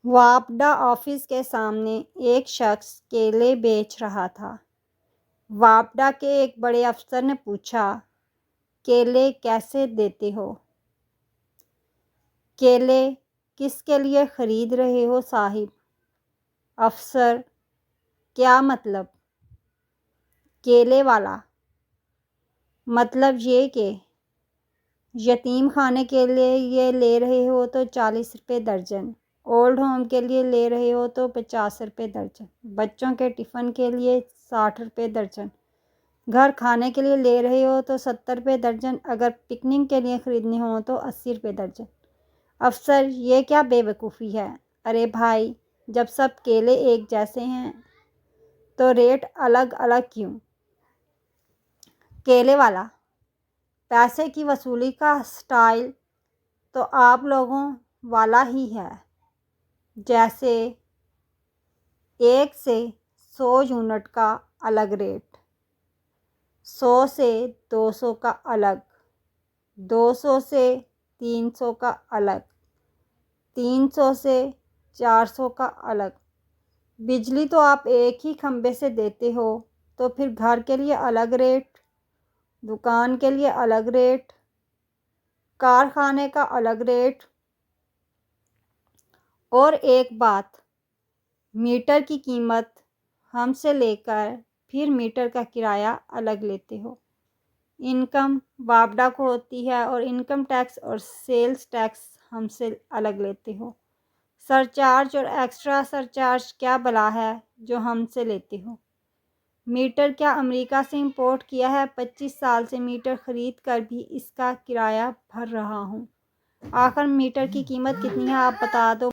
वापडा office के सामने एक शख्स केले बेच रहा था। वापडा के एक बड़े अफसर ने पूछा, केले कैसे देते हो? केले किसके लिए खरीद रहे हो साहिब? अफसर, क्या मतलब? केले वाला, मतलब ये कि यतीम खाने के लिए ये ले रहे हो तो 40 रुपये दर्जन, ओल्ड होम के लिए ले रहे हो तो 50 रुपये दर्जन, बच्चों के टिफ़िन के लिए 60 रुपये दर्जन, घर खाने के लिए ले रहे हो तो 70 रुपये दर्जन, अगर पिकनिक के लिए ख़रीदने हो तो 80 रुपये दर्जन। अफसर, ये क्या बेवकूफ़ी है? अरे भाई, जब सब केले एक जैसे हैं तो रेट अलग अलग क्यों? केले वाला, पैसे की वसूली का स्टाइल तो आप लोगों वाला ही है। जैसे 1 से 100 यूनिट का अलग रेट, 100 से 200 का अलग, 200 से 300 का अलग, 300 से 400 का अलग। बिजली तो आप एक ही खंभे से देते हो, तो फिर घर के लिए अलग रेट, दुकान के लिए अलग रेट, कारखाने का अलग रेट। और एक बात, मीटर की कीमत हमसे लेकर फिर मीटर का किराया अलग लेते हो। इनकम वापडा को होती है और इनकम टैक्स और सेल्स टैक्स हमसे अलग लेते हो। सरचार्ज और एक्स्ट्रा सरचार्ज क्या बला है जो हमसे लेते हो? मीटर क्या अमेरिका से इंपोर्ट किया है? 25 साल से मीटर ख़रीद कर भी इसका किराया भर रहा हूँ। आखिर मीटर की कीमत कितनी है आप बता दो।